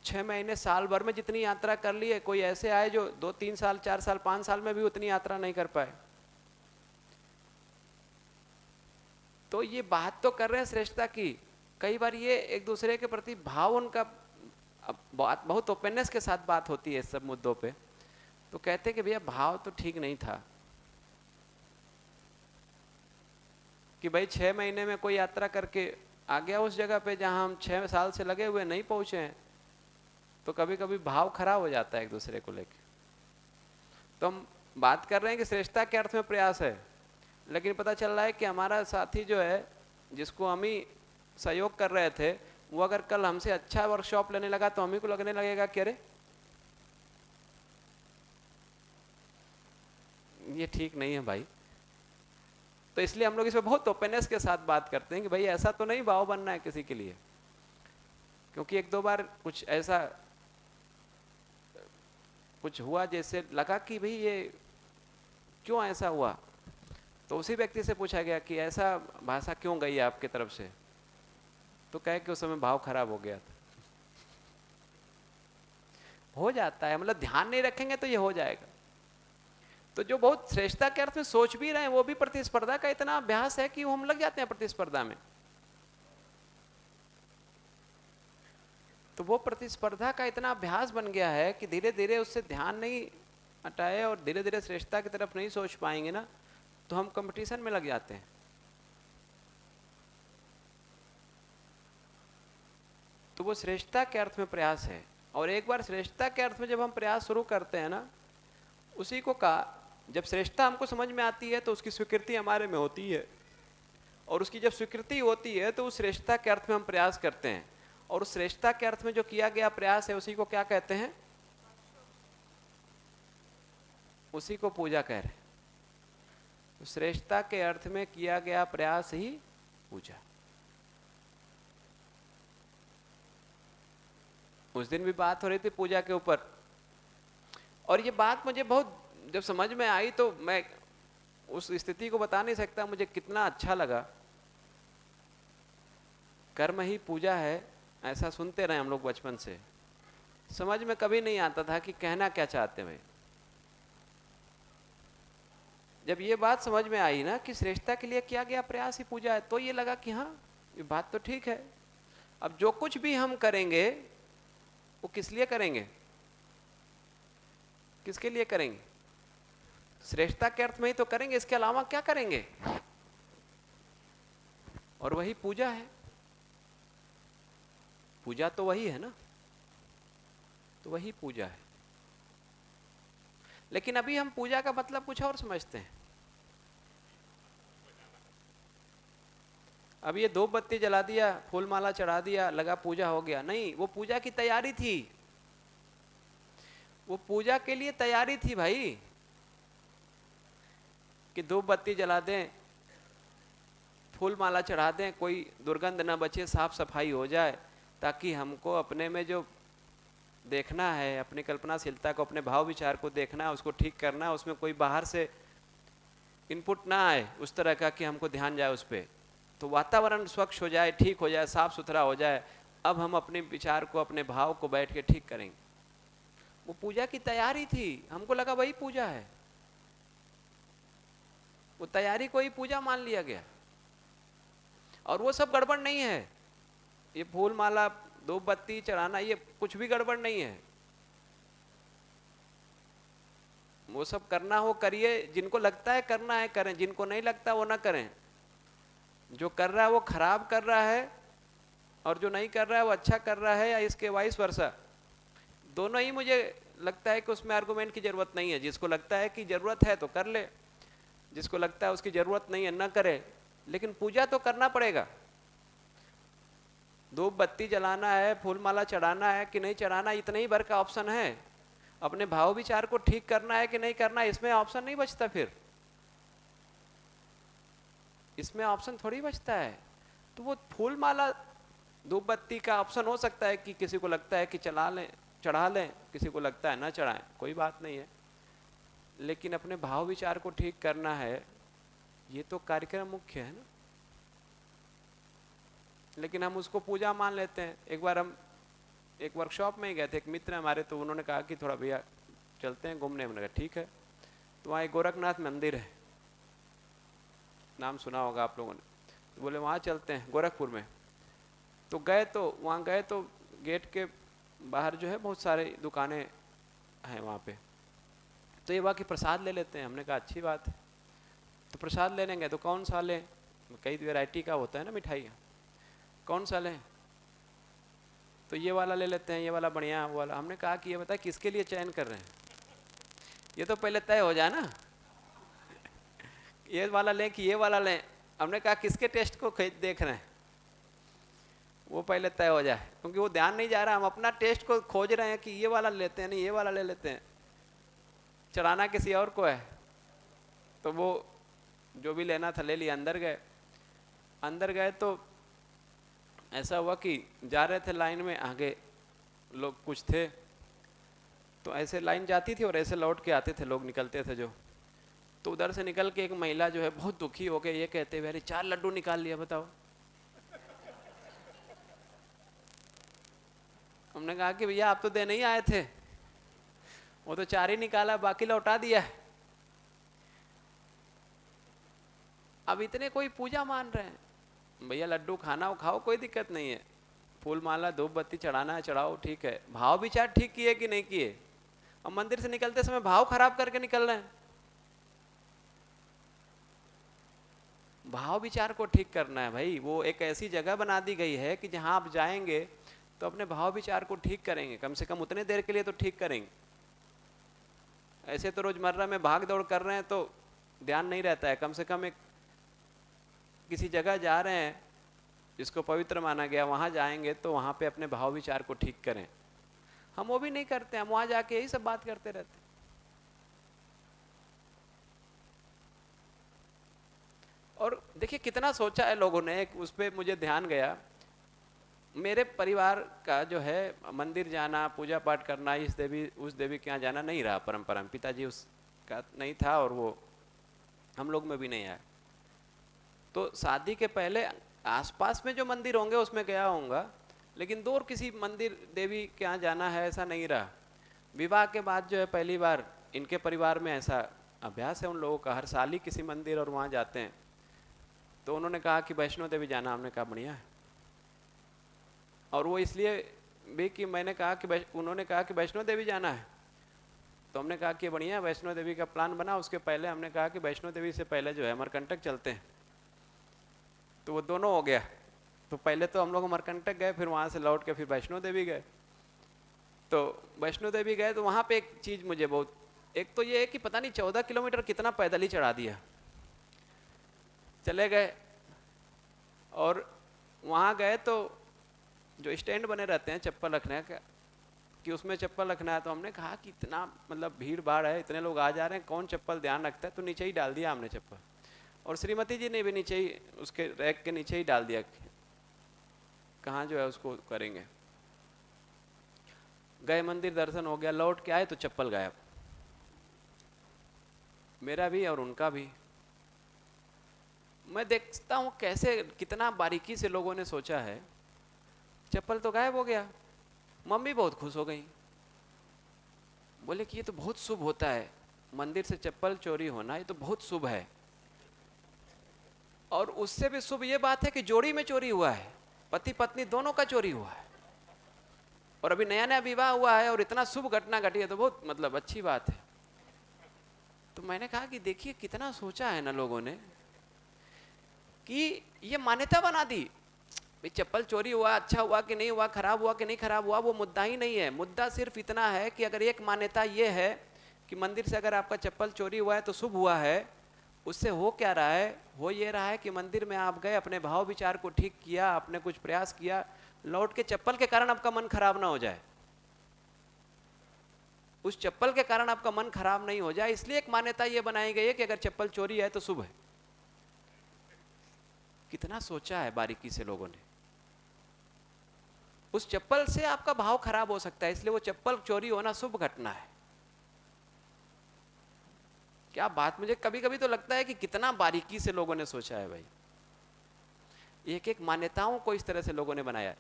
6 महीने साल भर में जितनी यात्रा कर ली है, कोई ऐसे आए जो 2-3 साल 4 साल 5 साल में भी उतनी यात्रा नहीं कर पाए। तो ये बात तो कर रहे हैं श्रेष्ठता की। कई बार ये एक दूसरे के प्रति भाव उनका बात बहुत ओपननेस के साथ बात होती है इस सब मुद्दों पे, तो कहते कि भैया भाव तो ठीक नहीं था कि भाई 6 महीने में कोई यात्रा करके आ गया उस जगह पे जहां हम 6 साल से लगे हुए नहीं पहुंचे हैं, तो कभी कभी भाव खराब हो जाता है एक दूसरे को लेकर। तो हम बात कर रहे हैं कि श्रेष्ठता के अर्थ में प्रयास है, लेकिन पता चल रहा है कि हमारा साथी जो है जिसको हम ही सहयोग कर रहे थे, वो अगर कल हमसे अच्छा वर्कशॉप लेने लगा तो हम ही को लगने लगेगा कि अरे ये ठीक नहीं है भाई। तो इसलिए हम लोग इसमें बहुत ओपननेस के साथ बात करते हैं कि भाई ऐसा तो नहीं भाव बनना है किसी के लिए, क्योंकि 1-2 बार कुछ ऐसा कुछ हुआ जैसे लगा कि भाई ये क्यों ऐसा हुआ, तो उसी व्यक्ति से पूछा गया कि ऐसा भाषा क्यों गई आपके तरफ से, तो कहे कि उस समय भाव खराब हो गया था। हो जाता है, मतलब ध्यान नहीं रखेंगे तो ये हो जाएगा। तो जो बहुत श्रेष्ठता के अर्थ में सोच भी रहे हैं, वो भी प्रतिस्पर्धा का इतना अभ्यास है कि वो हम लग जाते हैं प्रतिस्पर्धा में। तो वो प्रतिस्पर्धा का इतना अभ्यास बन गया है कि धीरे धीरे उससे ध्यान नहीं हटाए और धीरे धीरे श्रेष्ठता की तरफ नहीं सोच पाएंगे ना, तो हम कंपटीशन में लग जाते हैं। तो वो श्रेष्ठता के अर्थ में प्रयास है। और एक बार श्रेष्ठता के अर्थ में जब हम प्रयास शुरू करते हैं ना, उसी को कहा जब श्रेष्ठता हमको समझ में आती है तो उसकी स्वीकृति हमारे में होती है, और उसकी जब स्वीकृति होती है तो उस श्रेष्ठता के अर्थ में हम प्रयास करते हैं, और उस श्रेष्ठता के अर्थ में जो किया गया प्रयास है उसी को क्या कहते हैं? उसी को पूजा कह रहे हैं। तो श्रेष्ठता के अर्थ में किया गया प्रयास ही पूजा। उस दिन भी बात हो रही थी पूजा के ऊपर, और ये बात मुझे बहुत जब समझ में आई तो मैं उस स्थिति को बता नहीं सकता मुझे कितना अच्छा लगा। कर्म ही पूजा है, ऐसा सुनते रहे हम लोग बचपन से, समझ में कभी नहीं आता था कि कहना क्या चाहते हैं। जब ये बात समझ में आई ना कि श्रेष्ठता के लिए किया गया प्रयास ही पूजा है, तो ये लगा कि हाँ ये बात तो ठीक है। अब जो कुछ भी हम करेंगे वो किस लिए करेंगे, किसके लिए करेंगे? श्रेष्ठता के अर्थ में ही तो करेंगे, इसके अलावा क्या करेंगे? और वही पूजा है। पूजा तो वही है ना, तो वही पूजा है। लेकिन अभी हम पूजा का मतलब कुछ और समझते हैं। अब ये 2 बत्ती जला दिया, फूल माला चढ़ा दिया, लगा पूजा हो गया। नहीं, वो पूजा की तैयारी थी, वो पूजा के लिए तैयारी थी भाई, कि 2 बत्ती जला दें, फूल माला चढ़ा दें, कोई दुर्गंध ना बचे, साफ सफाई हो जाए, ताकि हमको अपने में जो देखना है, अपनी कल्पनाशीलता को, अपने भाव विचार को देखना है, उसको ठीक करना है, उसमें कोई बाहर से इनपुट ना आए उस तरह का कि हमको ध्यान जाए उस पर, तो वातावरण स्वच्छ हो जाए, ठीक हो जाए, साफ सुथरा हो जाए। अब हम अपने विचार को, अपने भाव को बैठ के ठीक करेंगे। वो पूजा की तैयारी थी, हमको लगा वही पूजा है, वो तैयारी को ही पूजा मान लिया गया। और वो सब गड़बड़ नहीं है, ये फूल माला 2 बत्ती चढ़ाना ये कुछ भी गड़बड़ नहीं है। वो सब करना हो करिए, जिनको लगता है करना है करें, जिनको नहीं लगता वो ना करें। जो कर रहा है वो खराब कर रहा है, और जो नहीं कर रहा है वो अच्छा कर रहा है, या इसके वाइस वर्सा। दोनों ही मुझे लगता है कि उसमें आर्गुमेंट की जरूरत नहीं है। जिसको लगता है कि जरूरत है तो कर ले, जिसको लगता है उसकी जरूरत नहीं है ना करे, लेकिन पूजा तो करना पड़ेगा। 2 बत्ती जलाना है, फूल माला चढ़ाना है कि नहीं चढ़ाना, इतना ही भर का ऑप्शन है। अपने भाव विचार को ठीक करना है कि नहीं करना, इसमें ऑप्शन नहीं बचता फिर। इसमें ऑप्शन थोड़ी बचता है। तो वो फूल माला धूप बत्ती का ऑप्शन हो सकता है कि किसी को लगता है कि चला लें, चढ़ा लें, किसी को लगता है ना चढ़ाएं, कोई बात नहीं है। लेकिन अपने भाव विचार को ठीक करना है, ये तो कार्यक्रम मुख्य है ना। लेकिन हम उसको पूजा मान लेते हैं। एक बार हम एक वर्कशॉप में ही गए थे, एक मित्र हमारे, तो उन्होंने कहा कि थोड़ा भैया चलते हैं घूमने। हमने कहा ठीक है। तो वहाँ एक गोरखनाथ मंदिर है, नाम सुना होगा आप लोगों ने। तो बोले वहाँ चलते हैं, गोरखपुर में। तो गए, तो वहाँ गए तो गेट के बाहर जो है बहुत सारे दुकानें हैं वहाँ पे। तो ये बाकी प्रसाद ले लेते हैं। हमने कहा अच्छी बात है। तो प्रसाद ले लेंगे तो कौन सा लें, कई वैरायटी का होता है ना मिठाई, कौन सा लें। तो ये वाला ले लेते हैं, ये वाला बढ़िया, वो वाला। हमने कहा कि ये बताए किसके लिए चयन कर रहे हैं, ये तो पहले तय हो जाए ना, ये वाला लें कि ये वाला लें। हमने कहा किसके टेस्ट को देख रहे हैं, वो पहले तय हो जाए, क्योंकि वो ध्यान नहीं जा रहा। हम अपना टेस्ट को खोज रहे हैं कि ये वाला लेते हैं, नहीं ये वाला ले लेते हैं, चढ़ाना किसी और को है। तो वो जो भी लेना था ले लिया। अंदर गए तो ऐसा हुआ कि जा रहे थे लाइन में, आगे लोग कुछ थे, तो ऐसे लाइन जाती थी और ऐसे लौट के आते थे लोग, निकलते थे जो। तो उधर से निकल के एक महिला जो है बहुत दुखी हो गई, ये कहते हुए अरे 4 लड्डू निकाल लिया, बताओ। हमने कहा कि भैया आप तो देने ही आए थे, वो तो 4 ही निकाला, बाकी लौटा दिया। अब इतने कोई पूजा मान रहे हैं, भैया लड्डू खाना हो खाओ, कोई दिक्कत नहीं है, फूल माला धूप बत्ती चढ़ाना है चढ़ाओ, ठीक है। भाव विचार ठीक किए कि नहीं किए। अब मंदिर से निकलते समय भाव खराब करके निकल रहे हैं। भाव विचार को ठीक करना है भाई। वो एक ऐसी जगह बना दी गई है कि जहां आप जाएंगे तो अपने भाव विचार को ठीक करेंगे, कम से कम उतने देर के लिए तो ठीक करेंगे। ऐसे तो रोजमर्रा में भाग दौड़ कर रहे हैं तो ध्यान नहीं रहता है। कम से कम एक किसी जगह जा रहे हैं जिसको पवित्र माना गया, वहां जाएंगे तो वहां पे अपने भाव विचार को ठीक करें। हम वो भी नहीं करते, हम वहां जाके यही सब बात करते रहते हैं। और देखिए कितना सोचा है लोगों ने, उस पर मुझे ध्यान गया। मेरे परिवार का जो है मंदिर जाना, पूजा पाठ करना, इस देवी उस देवी के यहाँ जाना नहीं रहा परंपरा में। पिताजी उसका नहीं था और वो हम लोग में भी नहीं आया। तो शादी के पहले आसपास में जो मंदिर होंगे उसमें गया होऊंगा, लेकिन दूर किसी मंदिर देवी के यहाँ जाना है ऐसा नहीं रहा। विवाह के बाद जो है पहली बार इनके परिवार में ऐसा अभ्यास है उन लोगों का, हर साल ही किसी मंदिर और वहाँ जाते हैं। तो उन्होंने कहा कि वैष्णो देवी जाना। हमने कहा बढ़िया है। और वो इसलिए भी कि मैंने कहा कि उन्होंने कहा कि वैष्णो देवी जाना है, तो हमने कहा कि बढ़िया है, वैष्णो देवी का प्लान बना। उसके पहले हमने कहा कि वैष्णो देवी से पहले जो है अमरकंटक चलते हैं। तो वो दोनों हो गया। तो पहले तो हम लोग अमरकंटक गए, फिर वहाँ से लौट के फिर वैष्णो देवी गए। तो वैष्णो देवी गए तो वहाँ पे एक चीज़ मुझे बहुत, एक तो ये है कि पता नहीं 14 किलोमीटर कितना पैदल ही चढ़ा दिया। चले गए और वहाँ गए तो जो स्टैंड बने रहते हैं चप्पल रखने का, कि उसमें चप्पल रखना है। तो हमने कहा कि इतना मतलब भीड़ भाड़ है, इतने लोग आ जा रहे हैं, कौन चप्पल ध्यान रखता है। तो नीचे ही डाल दिया हमने चप्पल, और श्रीमती जी ने भी नीचे ही, उसके रैक के नीचे ही डाल दिया। कहाँ जो है उसको करेंगे। गए मंदिर, दर्शन हो गया, लौट के आए तो चप्पल गायब, मेरा भी और उनका भी। मैं देखता हूँ कैसे कितना बारीकी से लोगों ने सोचा है। चप्पल तो गायब हो गया। मम्मी बहुत खुश हो गई, बोले कि ये तो बहुत शुभ होता है, मंदिर से चप्पल चोरी होना ये तो बहुत शुभ है। और उससे भी शुभ ये बात है कि जोड़ी में चोरी हुआ है, पति पत्नी दोनों का चोरी हुआ है, और अभी नया नया विवाह हुआ है और इतना शुभ घटना घटी है, तो बहुत मतलब अच्छी बात है। तो मैंने कहा कि देखिए कितना सोचा है ना लोगों ने, कि ये मान्यता बना दी भाई चप्पल चोरी हुआ, अच्छा हुआ कि नहीं हुआ, खराब हुआ कि नहीं खराब हुआ, वो मुद्दा ही नहीं है। मुद्दा सिर्फ इतना है कि अगर एक मान्यता ये है कि मंदिर से अगर आपका चप्पल चोरी हुआ है तो शुभ हुआ है, उससे हो क्या रहा है? हो ये रहा है कि मंदिर में आप गए, अपने भाव विचार को ठीक किया, आपने कुछ प्रयास किया, लौट के चप्पल के कारण आपका मन खराब ना हो जाए, उस चप्पल के कारण आपका मन खराब नहीं हो जाए। इसलिए एक मान्यता ये बनाई गई है कि अगर चप्पल चोरी है तो शुभ है। कितना सोचा है बारीकी से लोगों ने। उस चप्पल से आपका भाव खराब हो सकता है, इसलिए वो चप्पल चोरी होना शुभ घटना है। क्या बात, मुझे कभी कभी तो लगता है कि कितना बारीकी से लोगों ने सोचा है भाई। एक एक मान्यताओं को इस तरह से लोगों ने बनाया है।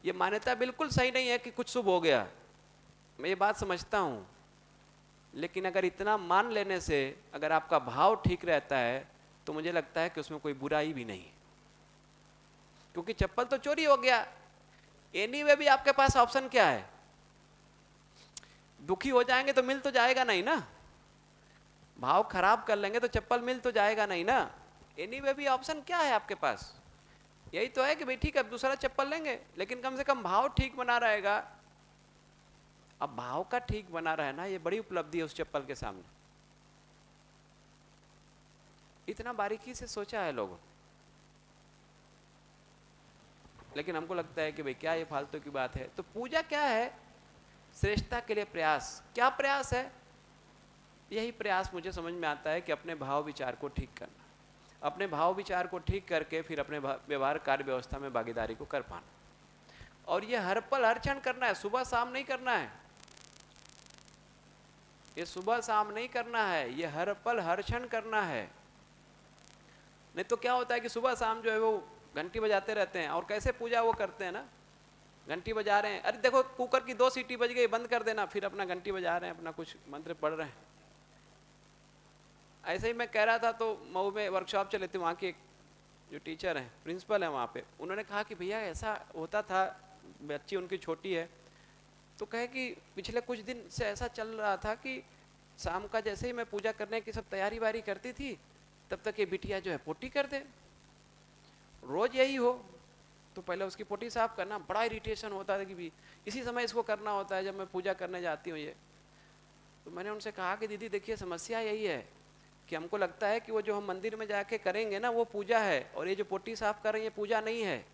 ये मान्यता बिल्कुल सही नहीं है कि कुछ शुभ हो गया, मैं ये बात समझता हूं, लेकिन अगर इतना मान लेने से अगर आपका भाव ठीक रहता है तो मुझे लगता है कि उसमें कोई बुराई भी नहीं, क्योंकि चप्पल तो चोरी हो गया। एनीवे भी आपके पास ऑप्शन क्या है? दुखी हो जाएंगे तो मिल तो जाएगा नहीं ना, भाव खराब कर लेंगे तो चप्पल मिल तो जाएगा नहीं ना। एनीवे भी ऑप्शन क्या है आपके पास? यही तो है कि भाई ठीक है दूसरा चप्पल लेंगे, लेकिन कम से कम भाव ठीक बना रहेगा। अब भाव का ठीक बना रहना ये बड़ी उपलब्धि है उस चप्पल के सामने। इतना बारीकी से सोचा है लोगों, लेकिन हमको लगता है कि भाई क्या ये फालतू की बात है। तो पूजा क्या है? श्रेष्ठता के लिए प्रयास। क्या प्रयास है? यही प्रयास मुझे समझ में आता है कि अपने भाव विचार को ठीक करना, अपने भाव विचार को ठीक करके फिर अपने व्यवहार कार्य व्यवस्था में भागीदारी को कर पाना। और ये हर पल हर क्षण करना है, सुबह शाम नहीं करना है। ये सुबह शाम नहीं करना है, ये हर पल हर क्षण करना है। नहीं तो क्या होता है कि सुबह शाम जो है वो घंटी बजाते रहते हैं, और कैसे पूजा वो करते हैं ना, घंटी बजा रहे हैं, अरे देखो कुकर की 2 सीटी बज गई, बंद कर देना, फिर अपना घंटी बजा रहे हैं, अपना कुछ मंत्र पढ़ रहे हैं। ऐसे ही मैं कह रहा था तो मऊ में वर्कशॉप चले थे, वहाँ के एक जो टीचर हैं, प्रिंसिपल हैं वहाँ पे, उन्होंने कहा कि भैया ऐसा होता था, बच्ची उनकी छोटी है, तो कहे कि पिछले कुछ दिन से ऐसा चल रहा था कि शाम का जैसे ही मैं पूजा करने की सब तैयारी वारी करती थी, तब तक ये बिटिया जो है पोटी कर दे। रोज यही हो तो पहले उसकी पोटी साफ करना, बड़ा इरिटेशन होता था कि भी इसी समय इसको करना होता है जब मैं पूजा करने जाती हूँ ये। तो मैंने उनसे कहा कि दीदी देखिए समस्या यही है कि हमको लगता है कि वो जो हम मंदिर में जाके करेंगे ना वो पूजा है, और ये जो पोटी साफ कर रहे हैं ये पूजा नहीं है।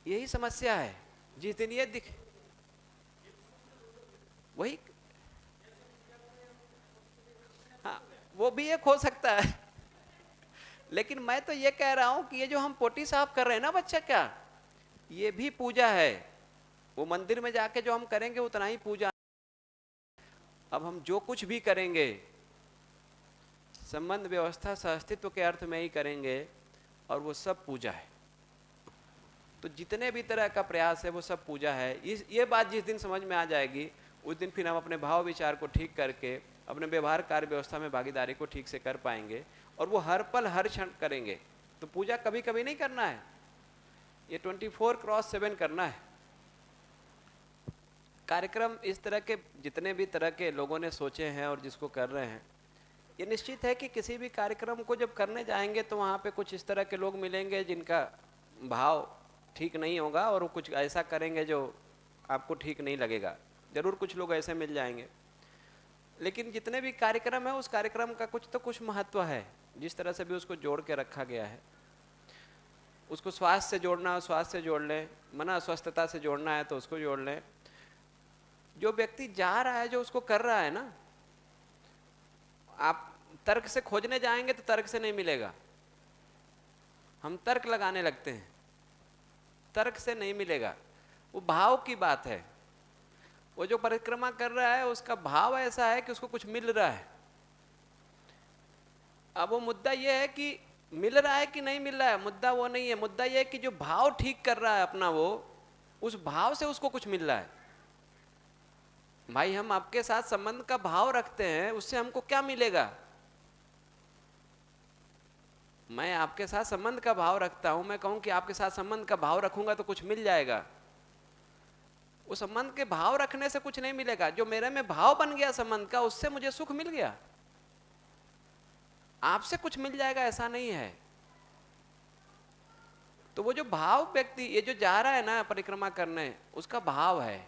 यही समस्या है। जिस दिन ये दिख वही, हाँ वो भी एक हो सकता है, लेकिन मैं तो ये कह रहा हूं कि ये जो हम पोटी साफ कर रहे हैं ना बच्चा, क्या ये भी पूजा है? वो मंदिर में जाके जो हम करेंगे उतना ही पूजा। अब हम जो कुछ भी करेंगे संबंध व्यवस्था सहअस्तित्व के अर्थ में ही करेंगे, और वो सब पूजा है। तो जितने भी तरह का प्रयास है वो सब पूजा है। ये बात जिस दिन समझ में आ जाएगी उस दिन फिर हम अपने भाव विचार को ठीक करके अपने व्यवहार कार्य व्यवस्था में भागीदारी को ठीक से कर पाएंगे, और वो हर पल हर क्षण करेंगे। तो पूजा कभी कभी नहीं करना है, ये 24/7 करना है। कार्यक्रम इस तरह के जितने भी तरह के लोगों ने सोचे हैं और जिसको कर रहे हैं, ये निश्चित है कि किसी भी कार्यक्रम को जब करने जाएंगे तो वहाँ पे कुछ इस तरह के लोग मिलेंगे जिनका भाव ठीक नहीं होगा, और वो कुछ ऐसा करेंगे जो आपको ठीक नहीं लगेगा। जरूर कुछ लोग ऐसे मिल जाएंगे, लेकिन जितने भी कार्यक्रम है उस कार्यक्रम का कुछ तो कुछ महत्व है। जिस तरह से भी उसको जोड़ के रखा गया है, उसको स्वास्थ्य से जोड़ना है स्वास्थ्य से जोड़ लें, मन अस्वस्थता से जोड़ना है तो उसको जोड़ लें। जो व्यक्ति जा रहा है, जो उसको कर रहा है ना, आप तर्क से खोजने जाएंगे तो तर्क से नहीं मिलेगा। हम तर्क लगाने लगते हैं, तर्क से नहीं मिलेगा। वो भाव की बात है। वो जो परिक्रमा कर रहा है उसका भाव ऐसा है कि उसको कुछ मिल रहा है। अब वो मुद्दा ये है कि मिल रहा है कि नहीं मिल रहा है, मुद्दा वो नहीं है। मुद्दा ये है कि जो भाव ठीक कर रहा है अपना, वो उस भाव से उसको कुछ मिल रहा है। भाई हम आपके साथ संबंध का भाव रखते हैं, उससे हमको क्या मिलेगा? मैं आपके साथ संबंध का भाव रखता हूं, मैं कहूं कि आपके साथ संबंध का भाव रखूंगा तो कुछ मिल जाएगा। उस संबंध के भाव रखने से कुछ नहीं मिलेगा। जो मेरे में भाव बन गया संबंध का, उससे मुझे सुख मिल गया। आपसे कुछ मिल जाएगा ऐसा नहीं है। तो वो जो भाव व्यक्ति, ये जो जा रहा है ना परिक्रमा करने, उसका भाव है,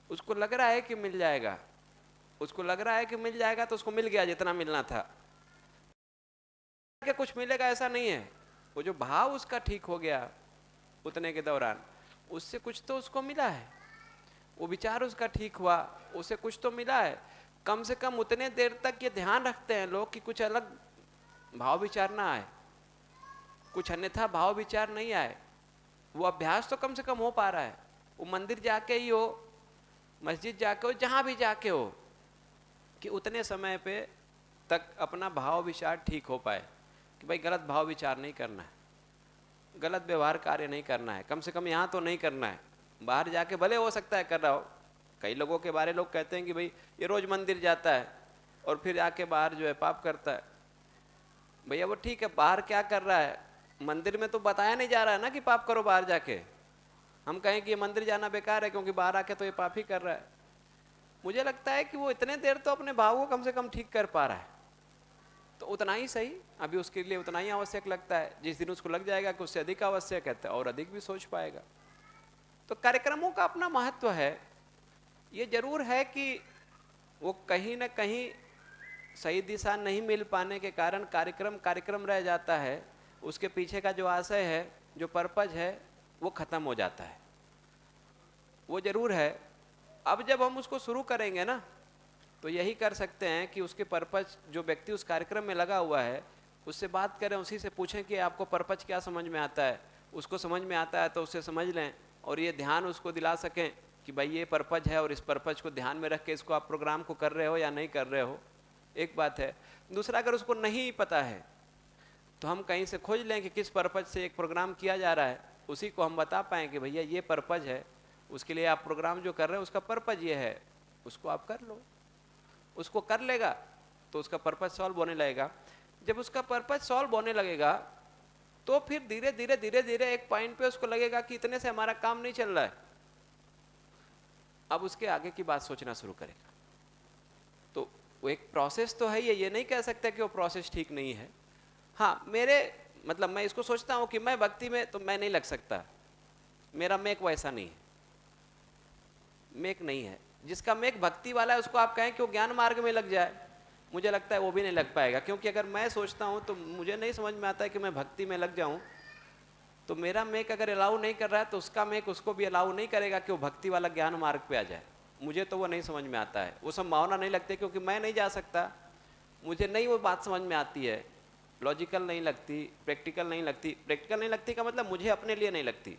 उसको लग रहा है कि मिल जाएगा, उसको लग रहा है कि मिल जाएगा, तो उसको मिल गया जितना मिलना था। कि कुछ मिलेगा ऐसा नहीं है। वो जो भाव उसका ठीक हो गया उतने के दौरान, उससे कुछ तो उसको मिला है। वो विचार उसका ठीक हुआ, उसे कुछ तो मिला है। कम से कम उतने देर तक ये ध्यान रखते हैं लोग कि कुछ अलग भाव विचार ना आए, कुछ अन्यथा भाव विचार नहीं आए। वो अभ्यास तो कम से कम हो पा रहा है, वो मंदिर जाके ही हो, मस्जिद जाके हो, जहां भी जाके हो, कि उतने समय पे तक अपना भाव विचार ठीक हो पाए कि भाई गलत भाव विचार नहीं करना है, गलत व्यवहार कार्य नहीं करना है, कम से कम यहाँ तो नहीं करना है। बाहर जाके भले हो सकता है कर रहा हो, कई लोगों के बारे लोग कहते हैं कि भाई ये रोज मंदिर जाता है और फिर आके बाहर जो है पाप करता है। भैया वो ठीक है, बाहर क्या कर रहा है, मंदिर में तो बताया नहीं जा रहा है ना कि पाप करो बाहर जाके। हम कहें कि ये मंदिर जाना बेकार है क्योंकि बाहर आके तो ये पाप ही कर रहा है। मुझे लगता है कि वो इतने देर तो अपने भाव को कम से कम ठीक कर पा रहा है, तो उतना ही सही, अभी उसके लिए उतना ही आवश्यक लगता है। जिस दिन उसको लग जाएगा कि उससे अधिक आवश्यक है तो और अधिक भी सोच पाएगा। तो कार्यक्रमों का अपना महत्व है। ये जरूर है कि वो कहीं ना कहीं सही दिशा नहीं मिल पाने के कारण कार्यक्रम रह जाता है, उसके पीछे का जो आशय है, जो पर्पज है, वो खत्म हो जाता है। वो जरूर है। अब जब हम उसको शुरू करेंगे ना, तो यही कर सकते हैं कि उसके पर्पज, जो व्यक्ति उस कार्यक्रम में लगा हुआ है, उससे बात करें, उसी से पूछें कि आपको पर्पज क्या समझ में आता है। उसको समझ में आता है तो उससे समझ लें, और ये ध्यान उसको दिला सकें कि भाई ये पर्पज है और इस पर्पज को ध्यान में रख के इसको आप प्रोग्राम को कर रहे हो या नहीं कर रहे हो। एक बात है। दूसरा, अगर उसको नहीं पता है तो हम कहीं से खोज लें कि किस पर्पज से एक प्रोग्राम किया जा रहा है, उसी को हम बता पाएँ कि भैया ये पर्पज है, उसके लिए आप प्रोग्राम जो कर रहे हो उसका पर्पज ये है, उसको आप कर लो। उसको कर लेगा तो उसका पर्पज सॉल्व होने लगेगा। जब उसका पर्पज सॉल्व होने लगेगा तो फिर धीरे धीरे एक पॉइंट पे उसको लगेगा कि इतने से हमारा काम नहीं चल रहा है, अब उसके आगे की बात सोचना शुरू करेगा। तो वो एक प्रोसेस तो है, ये नहीं कह सकते कि वो प्रोसेस ठीक नहीं है। हाँ, मेरे मतलब मैं इसको सोचता हूँ कि मैं भक्ति में तो मैं नहीं लग सकता, मेरा मेक वैसा नहीं है, मेक नहीं है। जिसका मेक भक्ति वाला है उसको आप कहें कि वो ज्ञान मार्ग में लग जाए, मुझे लगता है वो भी नहीं लग पाएगा। क्योंकि अगर मैं सोचता हूँ तो मुझे नहीं समझ में आता है कि मैं भक्ति में लग जाऊँ, तो मेरा मेक अगर अलाउ नहीं कर रहा है तो उसका मेक उसको भी अलाउ नहीं करेगा कि वो भक्ति वाला ज्ञान मार्ग पे आ जाए। मुझे तो वो नहीं समझ में आता है, वो संभावना नहीं लगती, क्योंकि मैं नहीं जा सकता, मुझे नहीं वो बात समझ में आती है, लॉजिकल नहीं लगती, प्रैक्टिकल नहीं लगती। प्रैक्टिकल नहीं लगती का मतलब मुझे अपने लिए नहीं लगती,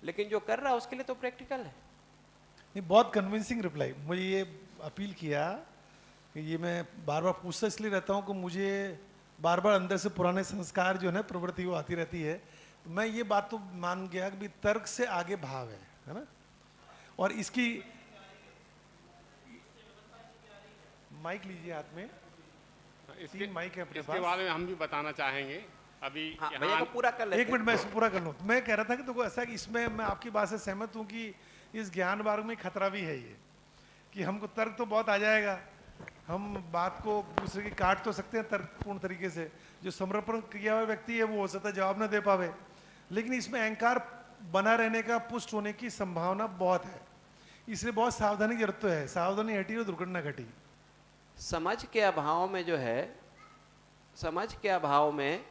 लेकिन जो कर रहा है उसके लिए तो प्रैक्टिकल है। नहीं, बहुत कन्विंसिंग रिप्लाई। मुझे ये अपील किया कि ये मैं बार बार पूछता इसलिए रहता हूँ कि मुझे बार बार अंदर से पुराने संस्कार जो है ना, प्रवृत्ति वो आती रहती है। तो मैं ये बात तो मान गया कि तर्क से आगे भाव है ना। और इसकी माइक लीजिए हाथ में, इसके माइक है अपने इसके पास। बारे में हम भी बताना चाहेंगे अभी। हाँ, भैया को पूरा कर लेते एक मिनट मैं इसको पूरा कर लूँ। तो मैं कह रहा था कि देखो ऐसा कि इसमें मैं आपकी बात से सहमत हूँ कि इस ज्ञान मार्ग में खतरा भी है ये, कि हमको तर्क तो बहुत आ जाएगा, हम बात को दूसरे की काट तो सकते हैं तर्कपूर्ण तरीके से। जो समर्पण किया हुआ व्यक्ति है वो हो सकता है जवाब ना दे पावे, लेकिन इसमें अहंकार बना रहने का, पुष्ट होने की संभावना बहुत है। इसलिए बहुत सावधानी की जरूरत तो है। सावधानी हटी तो दुर्घटना घटी। समझ के अभाव में जो है, समझ के अभाव में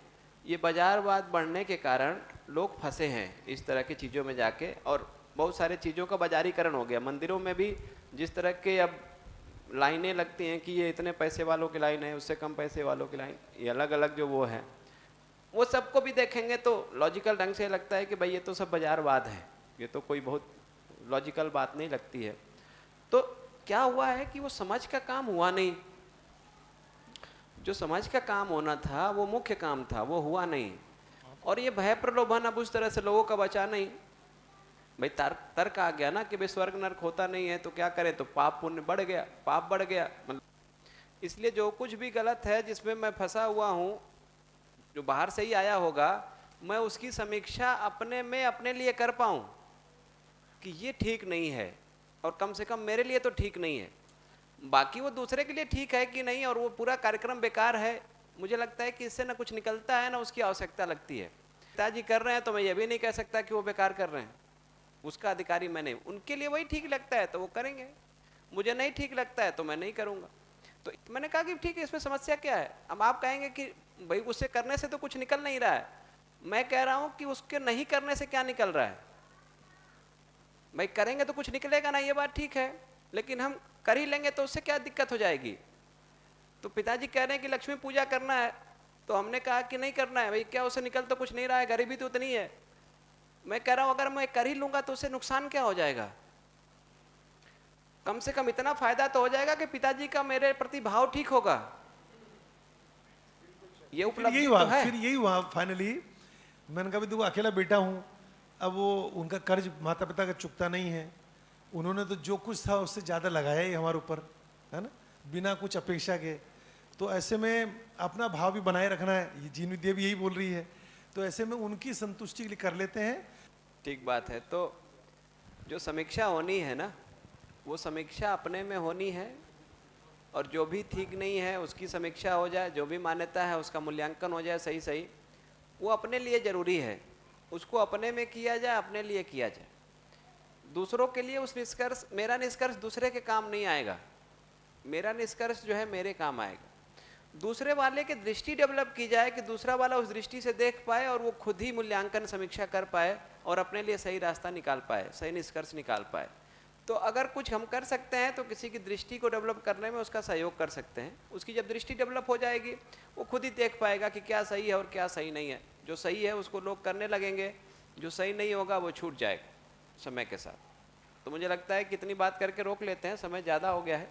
ये बाजारवाद बढ़ने के कारण लोग फंसे हैं इस तरह की चीज़ों में जाके, और बहुत सारे चीज़ों का बाजारीकरण हो गया। मंदिरों में भी जिस तरह के अब लाइनें लगती हैं कि ये इतने पैसे वालों की लाइन है, उससे कम पैसे वालों की लाइन, ये अलग अलग जो वो है, वो सबको भी देखेंगे तो लॉजिकल ढंग से लगता है कि भाई ये तो सब बाजारवाद है, ये तो कोई बहुत लॉजिकल बात नहीं लगती है। तो क्या हुआ है कि वो समझ का काम हुआ नहीं, जो समझ का काम होना था वो मुख्य काम था, वो हुआ नहीं। और ये भय प्रलोभन अब उस तरह से लोगों का बचा नहीं। भाई तर्क आ गया ना कि भाई स्वर्ग नरक होता नहीं है तो क्या करें, तो पाप पुण्य बढ़ गया, पाप बढ़ गया। मतलब इसलिए जो कुछ भी गलत है जिसमें मैं फंसा हुआ हूँ, जो बाहर से ही आया होगा, मैं उसकी समीक्षा अपने में अपने लिए कर पाऊँ कि ये ठीक नहीं है, और कम से कम मेरे लिए तो ठीक नहीं है। बाकी वो दूसरे के लिए ठीक है कि नहीं, और वो पूरा कार्यक्रम बेकार है, मुझे लगता है कि इससे ना कुछ निकलता है ना उसकी आवश्यकता लगती है। पिताजी कर रहे हैं तो मैं ये भी नहीं कह सकता कि वो बेकार कर रहे हैं, उसका अधिकारी मैं नहीं। उनके लिए वही ठीक लगता है तो वो करेंगे, मुझे नहीं ठीक लगता है तो मैं नहीं करूँगा। तो मैंने कहा कि ठीक है, इसमें समस्या क्या है। अब आप कहेंगे कि भाई उससे करने से तो कुछ निकल नहीं रहा है। मैं कह रहा हूँ कि उसके नहीं करने से क्या निकल रहा है। भाई करेंगे तो कुछ निकलेगा ना, ये बात ठीक है, लेकिन हम कर ही लेंगे तो उससे क्या दिक्कत हो जाएगी। तो पिताजी कह रहे हैं कि लक्ष्मी पूजा करना है, तो हमने कहा कि नहीं करना है भाई, क्या उसे निकल तो कुछ नहीं रहा है, गरीबी तो उतनी है। मैं कह रहा हूं अगर मैं कर ही लूंगा तो उससे नुकसान क्या हो जाएगा? कम से कम इतना फायदा तो हो जाएगा कि पिताजी का मेरे प्रति भाव ठीक होगा। ये उपलब्धि तो है। फिर यही हुआ फाइनली। मैंने कहा भी देखो अकेला बेटा हूँ, अब वो उनका कर्ज माता पिता का चुकता नहीं है, उन्होंने तो जो कुछ था उससे ज़्यादा लगाया ही हमारे ऊपर, है ना, बिना कुछ अपेक्षा के। तो ऐसे में अपना भाव भी बनाए रखना है, ये जीन विद्या भी यही बोल रही है। तो ऐसे में उनकी संतुष्टि के लिए कर लेते हैं। ठीक बात है। तो जो समीक्षा होनी है ना, वो समीक्षा अपने में होनी है, और जो भी ठीक नहीं है उसकी समीक्षा हो जाए, जो भी मान्यता है उसका मूल्यांकन हो जाए सही सही, वो अपने लिए जरूरी है। उसको अपने में किया जाए, अपने लिए किया जाए। दूसरों के लिए उस निष्कर्ष, मेरा निष्कर्ष दूसरे के काम नहीं आएगा, मेरा निष्कर्ष जो है मेरे काम आएगा। दूसरे वाले की दृष्टि डेवलप की जाए कि दूसरा वाला उस दृष्टि से देख पाए और वो खुद ही मूल्यांकन समीक्षा कर पाए और अपने लिए सही रास्ता निकाल पाए, सही निष्कर्ष निकाल पाए। तो अगर कुछ हम कर सकते हैं तो किसी की दृष्टि को डेवलप करने में उसका सहयोग कर सकते हैं। उसकी जब दृष्टि डेवलप हो जाएगी, वो खुद ही देख पाएगा कि क्या सही है और क्या सही नहीं है। जो सही है उसको लोग करने लगेंगे, जो सही नहीं होगा वो छूट जाएगा समय के साथ। तो मुझे लगता है कि इतनी बात करके रोक लेते हैं, समय ज़्यादा हो गया है।